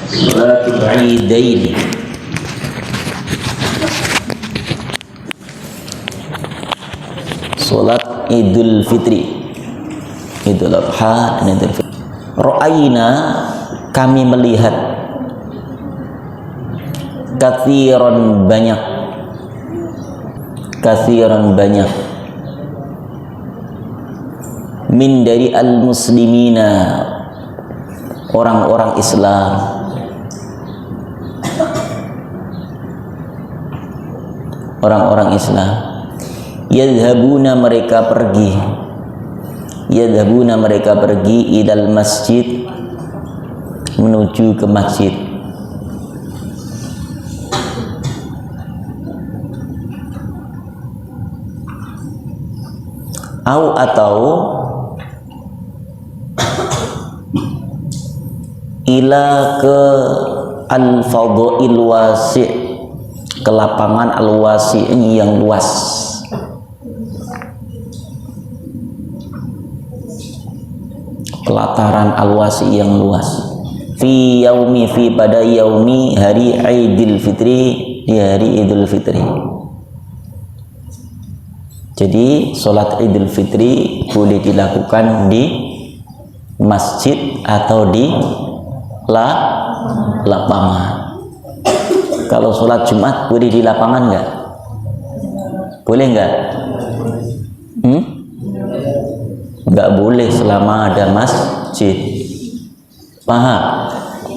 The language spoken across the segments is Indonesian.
Salatul Idain. Salat Idul Fitri, Idul Adha dan Idul Fitri. Ra'ayna, kami melihat, katsiran banyak, min dari al-muslimina, orang-orang Islam, yadhabuna mereka pergi ilal masjid, menuju ke masjid. Atau ila ke al-fadha'il wasi', ke lapangan al-wasi' yang luas. Pelataran al-wasi' yang luas. Fi pada yaumi, hari Idul Fitri, di hari Idul Fitri. Jadi sholat Idul Fitri boleh dilakukan di masjid atau di lapangan. Kalau sholat Jumat boleh di lapangan nggak? Boleh nggak? Nggak boleh selama ada masjid. Paham?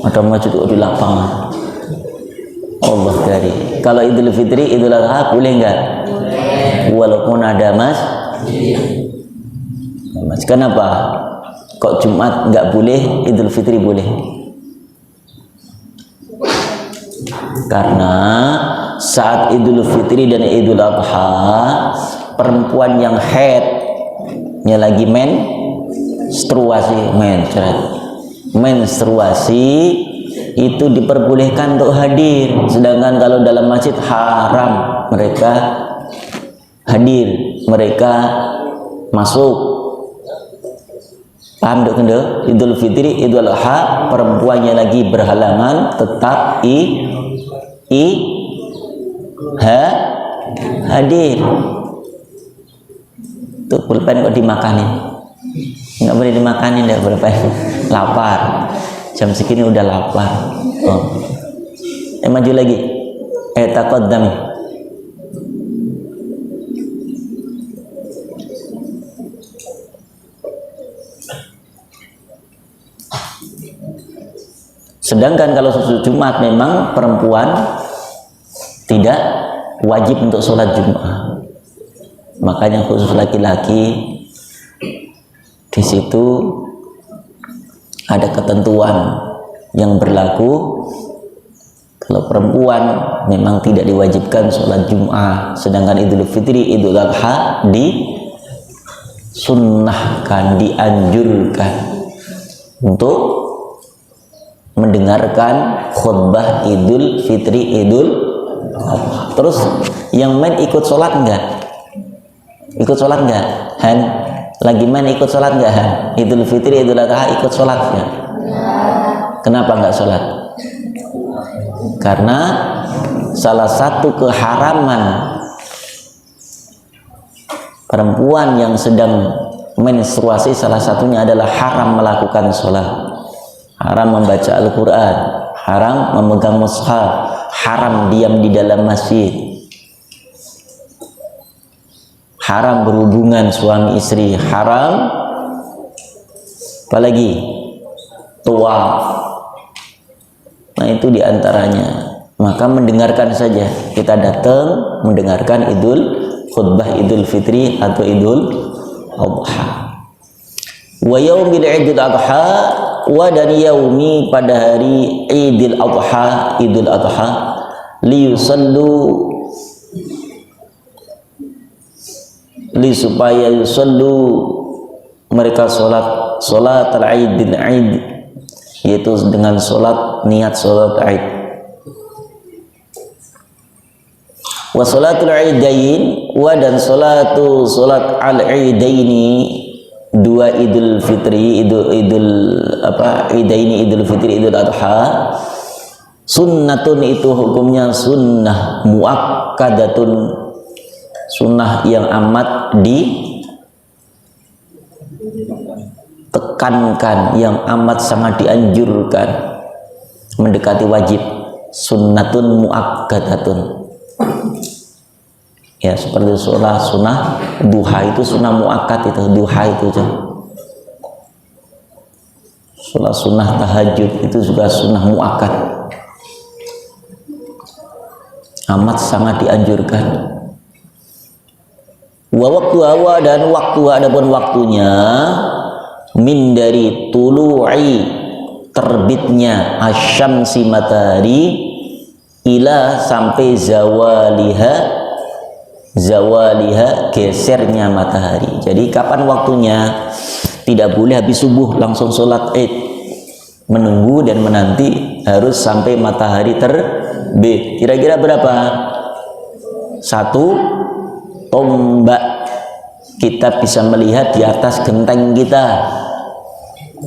Ada masjid di lapangan. Allah dari. Kalau Idul Fitri, Idul Adha boleh nggak? Walaupun ada masjid. Kenapa? Kok Jumat nggak boleh, Idul Fitri boleh? Karena saat Idul Fitri dan Idul Adha, perempuan yang haidnya lagi menstruasi itu diperbolehkan untuk hadir. Sedangkan kalau dalam masjid haram mereka hadir, mereka masuk. Paham dok? Idul Fitri, Idul Adha, perempuannya lagi berhalangan tetap hadir. Tuh pulpen kok dimakanin? Nggak boleh dimakanin deh pulpen. Lapar. Jam segini udah lapar. Maju lagi. Taqaddami. Sedangkan kalau sholat Jumat memang perempuan tidak wajib untuk sholat Jumat. Makanya khusus laki-laki di situ ada ketentuan yang berlaku. Kalau perempuan memang tidak diwajibkan sholat Jumat, sedangkan Idul Fitri, Idul Adha disunnahkan, dianjurkan untuk mendengarkan khutbah Idul Fitri, Idul Adha. Terus yang main ikut sholat enggak? Ikut sholat enggak? Han? Lagi main ikut sholat enggak? Han? Idul Fitri, Idul Adha ikut sholat enggak? Kenapa enggak sholat? Karena salah satu keharaman perempuan yang sedang menstruasi, salah satunya adalah haram melakukan sholat, haram membaca Al-Quran, haram memegang mushaf, haram diam di dalam masjid, haram berhubungan suami istri, haram apalagi tawaf. Nah itu diantaranya. Maka mendengarkan saja, kita datang mendengarkan khutbah Idul Fitri atau Idul Adha. Wa yaumil Idul Adha, wa dan yaumi pada hari Idul Adha, supaya yusallu mereka salat al-Idil Id, yaitu dengan niat salat Id. Wa salatul Idain, wa dan salat al-Idaini, dua Idul Fitri, Idul Fitri, Idul Adha, Sunnatun itu hukumnya sunnah muakkadatun, sunnah yang amat ditekankan, yang amat sangat dianjurkan, mendekati wajib. Sunnatun muakkadatun, ya seperti sunnah duha itu sunnah muakkad, itu duha itu sunnah tahajud itu juga sunnah muakkad, amat sangat dianjurkan. Wa waktu awa, dan waktu adapun waktunya min dari tulu'i terbitnya asyamsi matahari ila sampai zawaliha gesernya matahari. Jadi kapan waktunya? Tidak boleh habis subuh langsung sholat id, menunggu dan menanti, harus sampai matahari terbit. Kira-kira berapa? 1 tombak kita bisa melihat di atas genteng kita.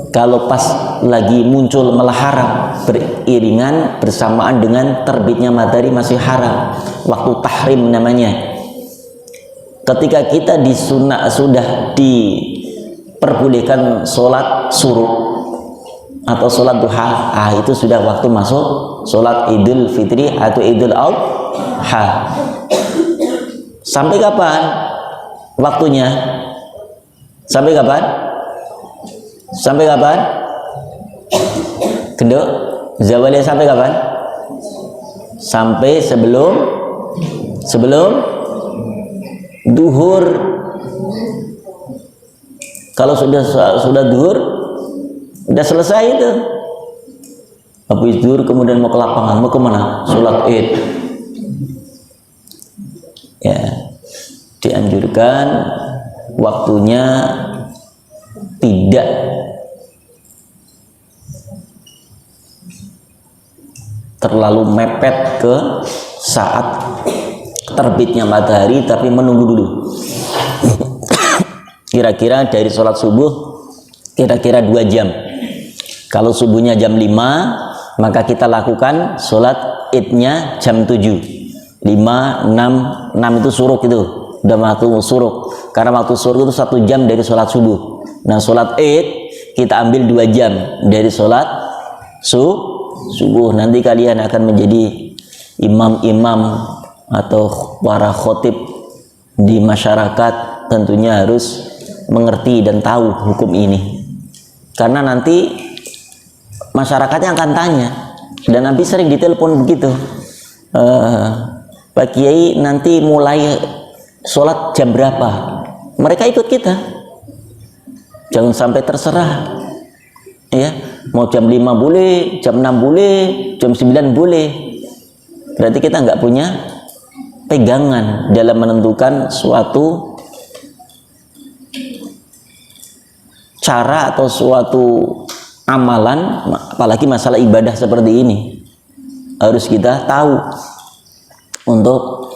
Kalau pas lagi muncul malah haram, beriringan bersamaan dengan terbitnya matahari masih haram, waktu tahrim namanya. Ketika kita sudah diperbolehkan sholat suruh atau sholat duha, itu sudah waktu masuk sholat idul fitri atau idul adha. Sampai kapan waktunya? Sampai kapan? Sampai kapan? Genduk, zawalnya sampai kapan? Sampai sebelum duhur. Kalau sudah duhur, udah selesai itu. Habis duhur kemudian mau ke lapangan, mau kemana? Sholat id. Ya, dianjurkan waktunya tidak terlalu mepet ke saat terbitnya matahari, tapi menunggu dulu. Kira-kira dari sholat subuh kira-kira 2 jam. Kalau subuhnya jam 5, maka kita lakukan sholat idnya jam 7. 5, 6 itu suruk, itu udah waktu suruk. Karena waktu suruk itu 1 jam dari sholat subuh. Nah sholat id kita ambil 2 jam dari sholat subuh. Nanti kalian akan menjadi imam-imam atau para khotib di masyarakat, tentunya harus mengerti dan tahu hukum ini, karena nanti masyarakatnya akan tanya, dan Nabi sering ditelepon begitu, Pak Kiai nanti mulai sholat jam berapa? Mereka ikut kita, jangan sampai terserah, ya, mau jam 5 boleh, jam 6 boleh, jam 9 boleh. Berarti kita nggak punya pegangan dalam menentukan suatu cara atau suatu amalan, apalagi masalah ibadah seperti ini. Harus kita tahu untuk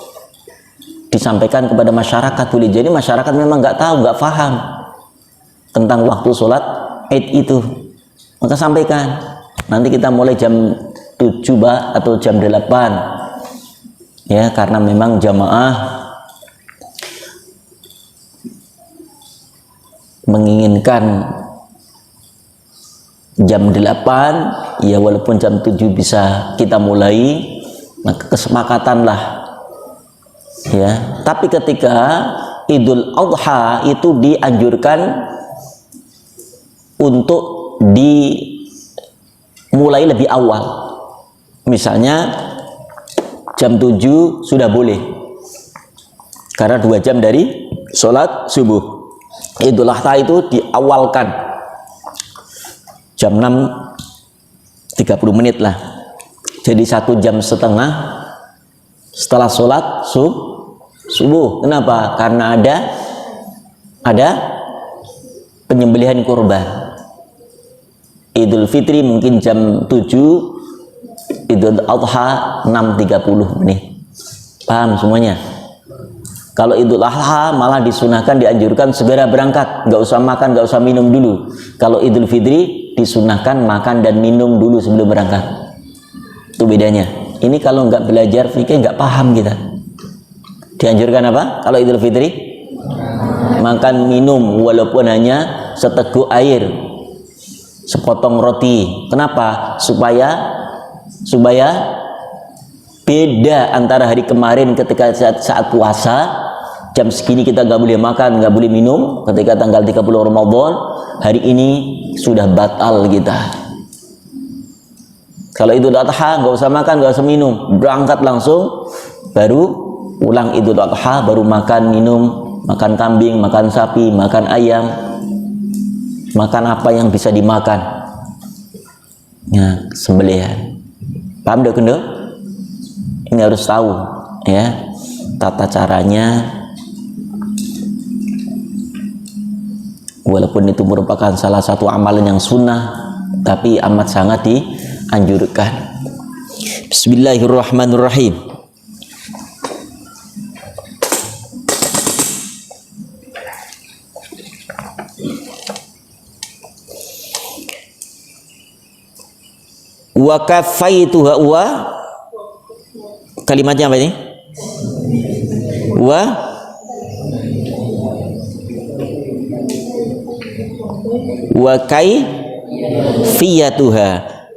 disampaikan kepada masyarakat. Boleh jadi masyarakat memang nggak tahu, nggak paham tentang waktu sholat id itu, maka sampaikan. Nanti kita mulai jam 7 atau jam 8, ya, karena memang jamaah menginginkan jam 8, ya walaupun jam 7 bisa kita mulai, maka kesepakatanlah, ya. Tapi ketika Idul Adha itu dianjurkan untuk dimulai lebih awal. Misalnya jam 7 sudah boleh, karena 2 jam dari sholat subuh. Idul Adha itu diawalkan jam 6.30 menit lah, jadi 1,5 jam setelah sholat subuh. Kenapa? Karena ada penyembelihan kurban. Idul Fitri mungkin jam 7, Idul Adha 6.30 menit. Paham semuanya? Kalau Idul Adha malah disunahkan, dianjurkan segera berangkat, nggak usah makan, nggak usah minum dulu. Kalau Idul Fitri disunahkan makan dan minum dulu sebelum berangkat. Itu bedanya. Ini kalau nggak belajar fikih nggak paham kita. Dianjurkan apa? Kalau Idul Fitri makan minum walaupun hanya seteguk air, sepotong roti. Kenapa? Supaya beda antara hari kemarin ketika saat puasa, jam segini kita nggak boleh makan, nggak boleh minum. Ketika tanggal 30 Ramadan, hari ini sudah batal kita. Kalau Idul Adha nggak usah makan, nggak usah minum, berangkat langsung, baru pulang Idul Adha, baru makan minum, makan kambing, makan sapi, makan ayam, makan apa yang bisa dimakan. Ya, sembelihan. Paham dok kendo? Ini harus tahu ya tata caranya. Walaupun itu merupakan salah satu amalan yang sunnah, tapi amat sangat dianjurkan. Bismillahirrahmanirrahim. Wa kafaituha wa, kalimatnya apa ini? Wa kaifiyatuha,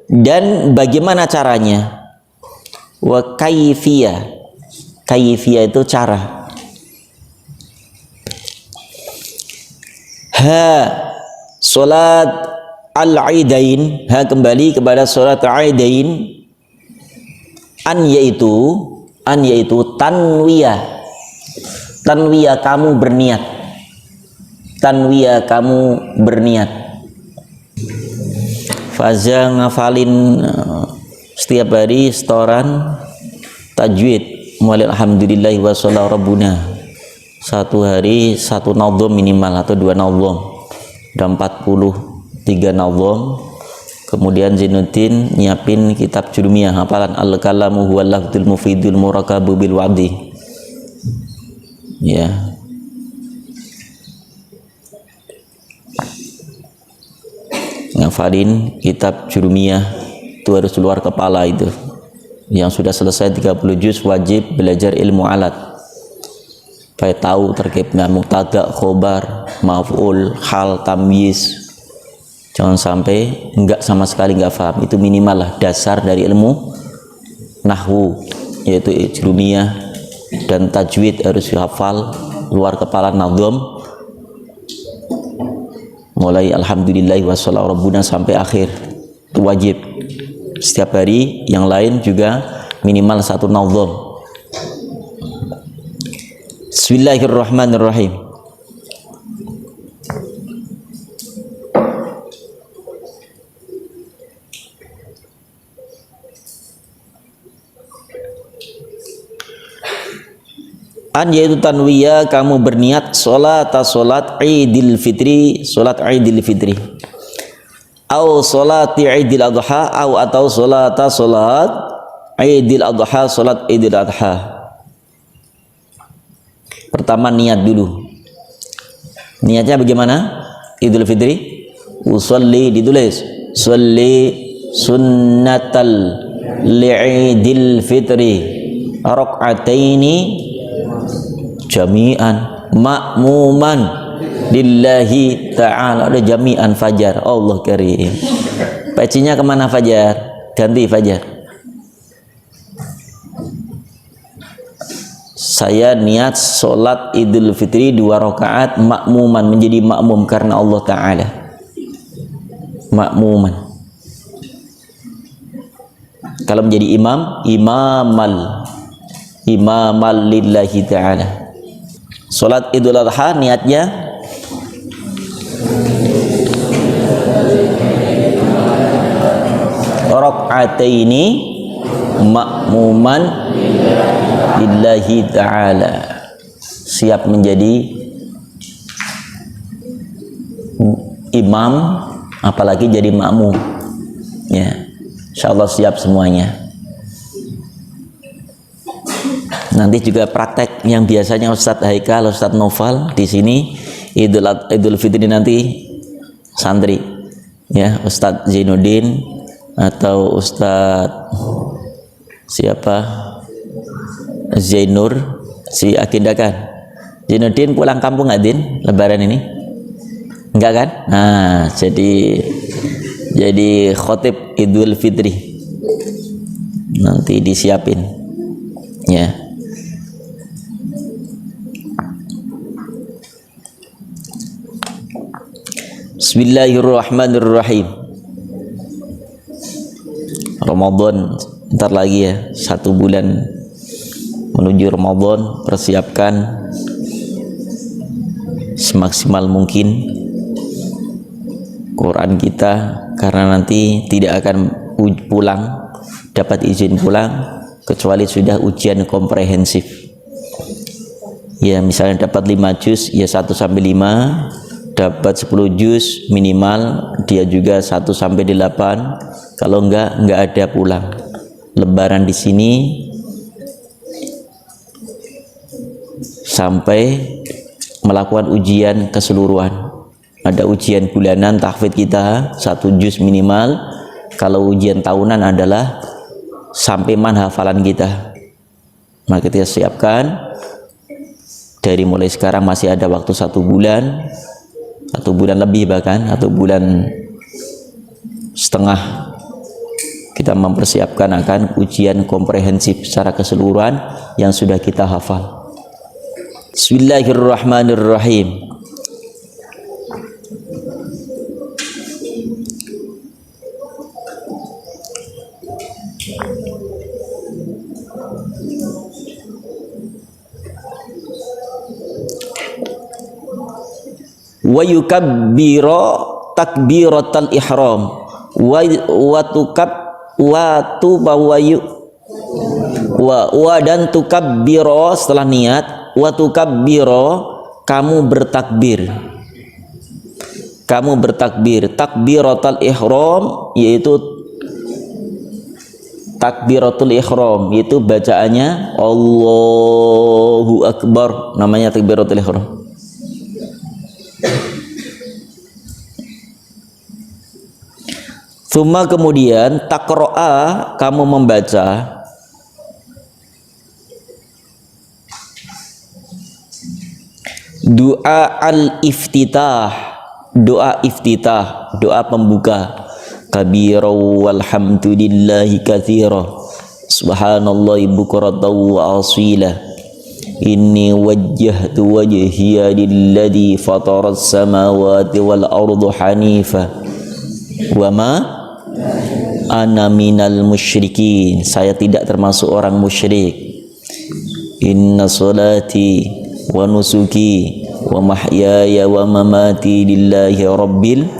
dan bagaimana caranya. Wa kaifiyah, kaifiyah itu cara. Ha salat al-aidain, ha kembali kepada salat al-aidain. An yaitu tanwiyah. Tanwiyah kamu berniat. Tanwiyah kamu berniat. Faza ngafalin setiap hari setoran tajwid mulai alhamdulillah wa sholli rabbuna. Satu hari satu nadham minimal atau 2 nadham. Dan 43 nadham. Kemudian Zainuddin nyiapin kitab jurumiyah hafalan al-kalamu huwal lafdzul mufidul murakabu bil wadi. Ya. Ngafalin kitab jurumiyah itu harus keluar kepala itu. Yang sudah selesai 30 juz wajib belajar ilmu alat. Supaya tahu terkibnya mubtada, khobar, maf'ul, hal, tamyiz. Jangan sampai enggak sama sekali enggak paham. Itu minimal lah dasar dari ilmu nahwu, yaitu jurumiyah dan tajwid harus dihafal luar kepala nadham. Mulai alhamdulillah wa sholli rabbuna sampai akhir itu wajib setiap hari. Yang lain juga minimal 1 nadham. Bismillahirrahmanirrahim. An yaitu tanwiyah kamu berniat salat Idul Fitri, salat Idul Fitri. Au salati Idul Adha, atau salat Idul Adha, salat Idul Adha. Pertama niat dulu. Niatnya bagaimana? Idul Fitri, usolli ditulis, sholli sunnatal li'idil fitri rak'ataini jami'an ma'muman lillahi ta'ala. Ada jami'an fajar, Allah karim. Pecinya kemana fajar? Ganti fajar. Saya niat sholat Idul Fitri 2 rakaat makmuman, menjadi makmum karena Allah Ta'ala. Makmuman. Kalau menjadi imam, imamal lillahi Ta'ala. Sholat Idul Adha niatnya rak'ataini ma'muman lillahi ta'ala, siap menjadi imam apalagi jadi makmum ya, insyaallah siap semuanya. Nanti juga praktek yang biasanya Ustadz Haikal, Ustadz Noval di sini Idul Fitri nanti santri ya, Ustadz Zainuddin atau Ustadz Siapa? Zainur, si Adinda kan? Zainuddin pulang kampung nggak Din? Lebaran ini? Enggak kan? Nah, jadi khotib Idul Fitri. Nanti disiapin. Ya. Bismillahirrahmanirrahim. Ramadan ntar lagi ya, 1 bulan menuju Ramadan. Persiapkan semaksimal mungkin Quran kita, karena nanti tidak akan pulang, dapat izin pulang kecuali sudah ujian komprehensif. Ya, misalnya dapat 5 juz, ya 1 sampai 5, dapat 10 juz minimal, dia juga 1 sampai 8. Kalau enggak ada pulang. Lebaran di sini sampai melakukan ujian keseluruhan. Ada ujian bulanan tahfidz kita 1 juz minimal. Kalau ujian tahunan adalah sampai man hafalan kita. Maka kita siapkan dari mulai sekarang, masih ada waktu 1 bulan, 1 bulan lebih, bahkan 1 bulan setengah, kita mempersiapkan akan ujian komprehensif secara keseluruhan yang sudah kita hafal. Bismillahirrahmanirrahim. Wa yukabbiro takbiratal ihram wa dan tukabbiro, setelah niat, wa tukabbiro, kamu bertakbir, takbiratul ihram, yaitu takbiratul ihram, yaitu bacaannya Allahu Akbar, namanya takbiratul ihram. Tsumma, kemudian takro'a, kamu membaca doa al-iftitah, doa iftitah, doa pembuka. Kabira walhamdulillahi katsira, subhanallahi bukratan wa asila, inni wajjahtu wajhiya lilladzi fataras samawati wal ardu hanifa wa ma ana minal musyrikin, saya tidak termasuk orang musyrik. Inna salati wa nusuki wa mahyaya wa mamati lillahi rabbil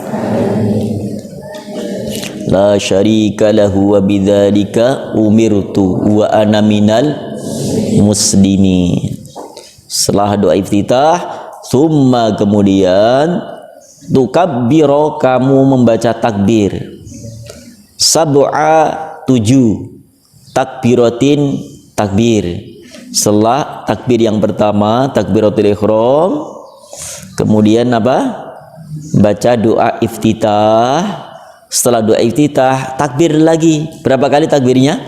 la syarika lahu wa bidzalika umirtu wa ana minal muslimin. Setelah doa iftitah, summa, kemudian tukabbiro, kamu membaca takbir sab'a 7 takbiratin, takbir. Setelah takbir yang pertama, takbiratul ihram, kemudian apa? Baca doa iftitah. Setelah doa iftitah, takbir lagi. Berapa kali takbirnya?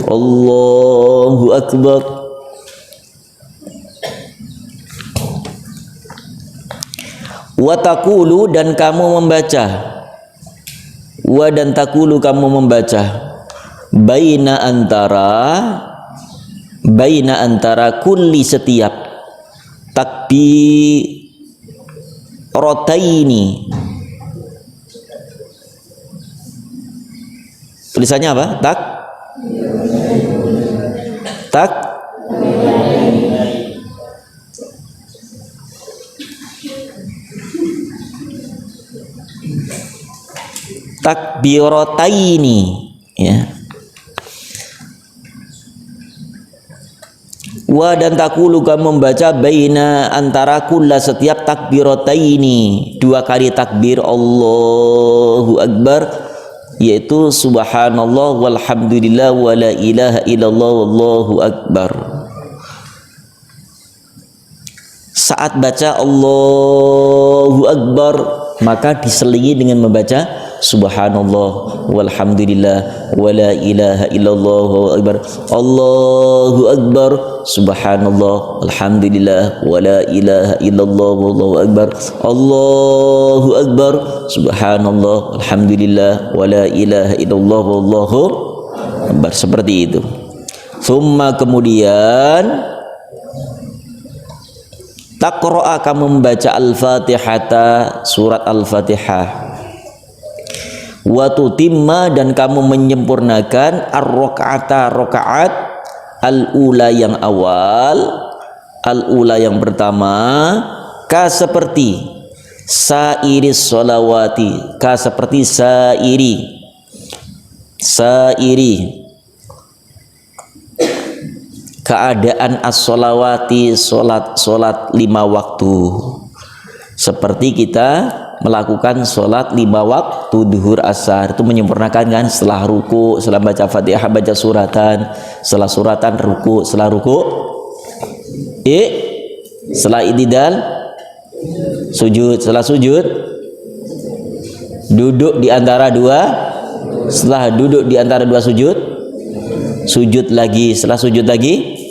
Allahu Akbar. Wa taqulu, dan kamu membaca, wa dan taqulu, kamu membaca, baina antara kulli, setiap takbirataini. Tulisannya apa? Takbirataini, ya. Wa dan takulu, kamu membaca, baina antara kulla, setiap takbirataini, 2 kali takbir Allahu Akbar, yaitu subhanallah walhamdulillah wa la ilaha illallah wallahu akbar. Saat baca Allahu Akbar, maka diselingi dengan membaca subhanallah walhamdulillah wala ilaha illallah wallahu akbar. Allahu akbar subhanallah alhamdulillah wala ilaha illallah wallahu akbar. Allahu akbar subhanallah alhamdulillah wala ilaha illallah wallahu akbar. Seperti itu. Summa kemudian taqra'a kamu membaca al-fatihata, surat al-fatihah, wa tutimma dan kamu menyempurnakan ar-raka'ata, rakaat al-ula yang awal, al-ula yang pertama, ka seperti sairis sholawati, ka seperti sairi keadaan as-sholawati, solat 5 waktu, seperti kita melakukan solat 5 waktu duhur asar, itu menyempurnakan kan, setelah ruku, setelah baca fatihah baca suratan, setelah suratan ruku, setelah ruku setelah i'tidal sujud, setelah sujud duduk di antara dua, setelah duduk di antara dua sujud lagi, setelah sujud lagi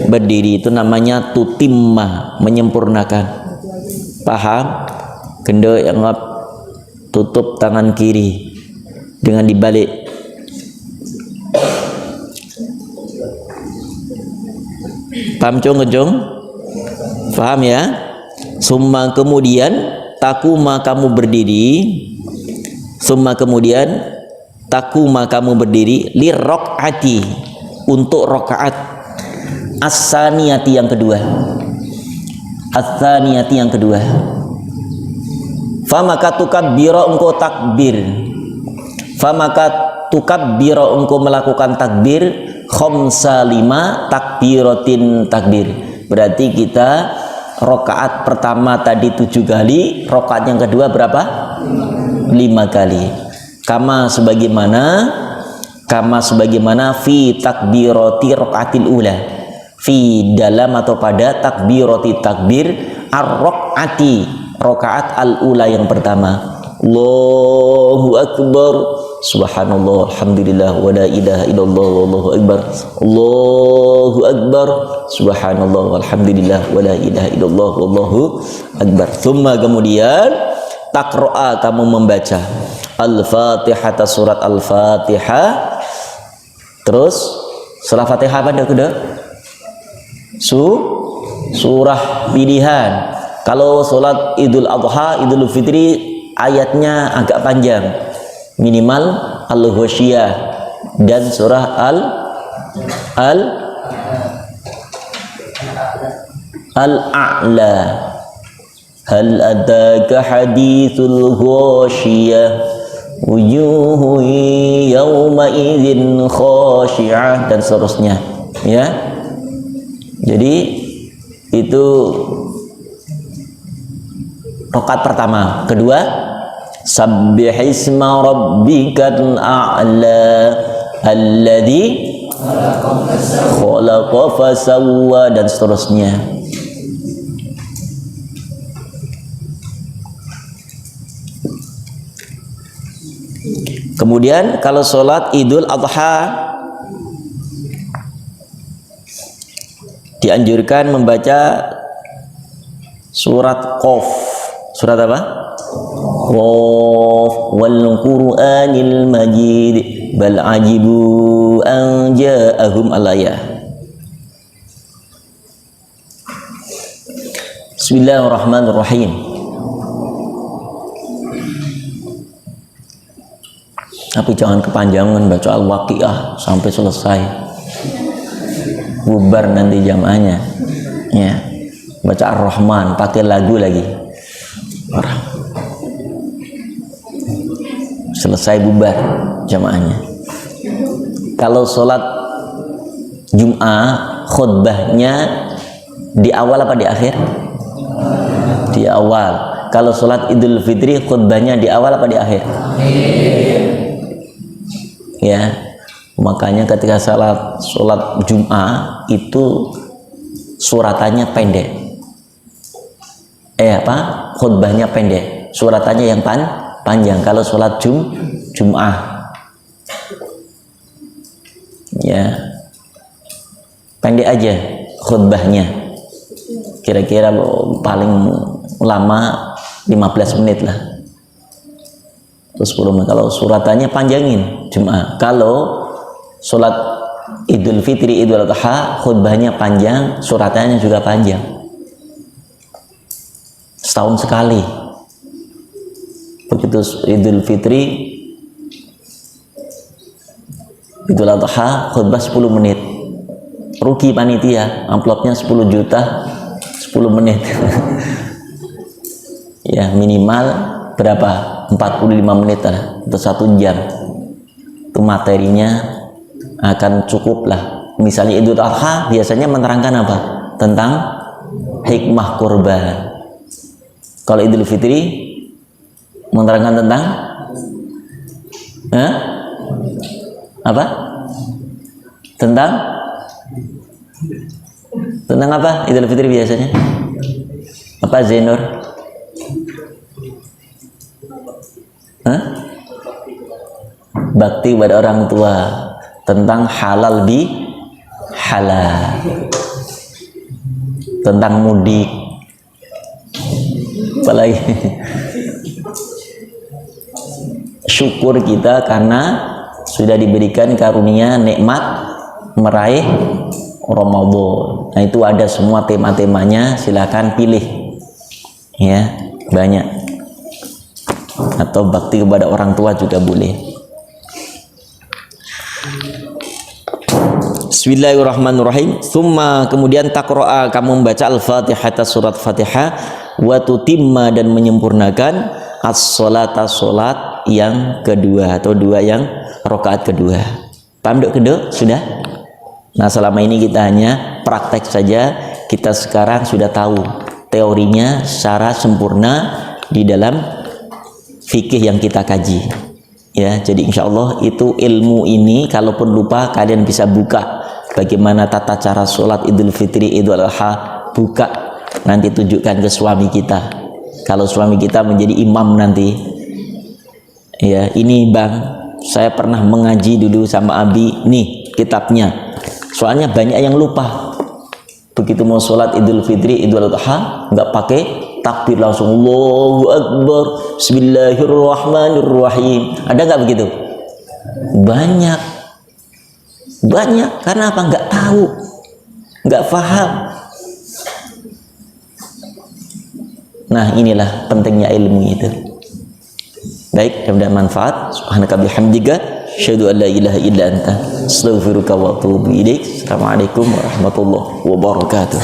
berdiri. Itu namanya tutimma, menyempurnakan. Paham? Kendo yang tutup tangan kiri dengan dibalik. Paham cung? Paham ya? Summa kemudian takuma kamu berdiri, summa kemudian takuma kamu berdiri li rakaati, untuk rakaat as-saniyati yang kedua, as-saniyati yang kedua. Famaka tukabbira engkau takbir, famaka tukabbira engkau melakukan takbir, khamsa 5 takbiratin takbir. Berarti kita rakaat pertama tadi 7 kali, rakaat yang kedua berapa? 5 kali. Kama sebagaimana fi takbirati rakaatil ula, fi dalam atau pada takbirati takbir ar-rakaati, rakaat al-ula yang pertama. Allahu akbar subhanallah alhamdulillah wala ilaha illallah wallahu akbar. Allahu akbar subhanallah alhamdulillah wala ilaha illallah wallahu akbar. Thumma kemudian taqra'a kamu membaca al-fatihah, surat al-fatihah. Terus setelah fatihah apa dah? Surah pilihan. Kalau sholat idul adha, idul fitri ayatnya agak panjang, minimal al-ghasyiyah dan surah al-a'la. Hal ataka hadithul ghasyiyah wujuhu yawma idzin khashi'ah dan seterusnya ya. Jadi itu rakaat pertama. Kedua, sabbihisma rabbikal a'la alladzi khalaqa fasawwa dan seterusnya. Kemudian kalau sholat idul adha dianjurkan membaca surat Qaf. Surat apa? Qaf wal Qur'anil Majid bal ajibu an ja'ahum al-ayah. Bismillahirrahmanirrahim. Tapi jangan kepanjangan baca al-waqiah sampai selesai, bubar nanti jamaahnya ya. Baca ar-Rahman pakai lagu lagi, selesai bubar jamaahnya. Kalau sholat Jum'ah khutbahnya di awal apa di akhir? Di awal. Kalau sholat Idul Fitri khutbahnya di awal apa di akhir? Ya, makanya ketika sholat Jum'ah itu suratannya pendek. Khutbahnya pendek, suratannya yang panjang. Kalau sholat Jum'ah ya pendek aja khutbahnya, kira-kira paling lama 15 menit lah, terus 10 menit. Kalau suratannya panjangin Jum'ah. Kalau sholat Idul Fitri, Idul Adha, khutbahnya panjang, suratannya juga panjang. Setahun sekali. Begitu Idul Fitri, Idul Adha, khutbah 10 menit. Rugi panitia, amplopnya 10 juta, 10 menit. Ya minimal berapa? 45 menit lah, atau 1 jam. Itu materinya akan cukup lah. Misalnya Idul Adha biasanya menerangkan apa? Tentang hikmah kurban. Kalau Idul Fitri menerangkan tentang apa? Tentang apa Idul Fitri biasanya? Apa Zainur? Bakti pada orang tua, tentang halal halal, tentang mudik, apalagi syukur kita karena sudah diberikan karunia nikmat meraih Ramadan. Nah itu ada semua tema-temanya, silakan pilih ya, banyak. Atau bakti kepada orang tua juga boleh. Bismillahirrahmanirrahim. Summa, kemudian taqra'a, kamu membaca al-Fatihah, surat Fatihah, wa tutimma, dan menyempurnakan as-sholata, sholat yang kedua atau yang rakaat kedua. Paham kedua? Sudah? Nah selama ini kita hanya praktek saja, kita sekarang sudah tahu teorinya secara sempurna di dalam fikih yang kita kaji. Ya, jadi insya Allah itu ilmu ini, kalaupun lupa kalian bisa buka bagaimana tata cara sholat Idul Fitri, Idul Adha, buka nanti tunjukkan ke suami kita. Kalau suami kita menjadi imam nanti, ya ini bang, saya pernah mengaji dulu sama Abi, nih kitabnya. Soalnya banyak yang lupa. Begitu mau sholat Idul Fitri, Idul Adha, nggak pakai takbir, langsung Allahu Akbar, Bismillahirrahmanirrahim. Ada nggak begitu? Banyak, karena apa? Nggak tahu, nggak paham. Nah inilah pentingnya ilmu itu. Baik, mudah-mudahan manfaat. Subhanaka bihamdika, asyhadu an la ilaha illa anta, astaghfiruka wa atubu ilaik. Assalamualaikum warahmatullahi wabarakatuh.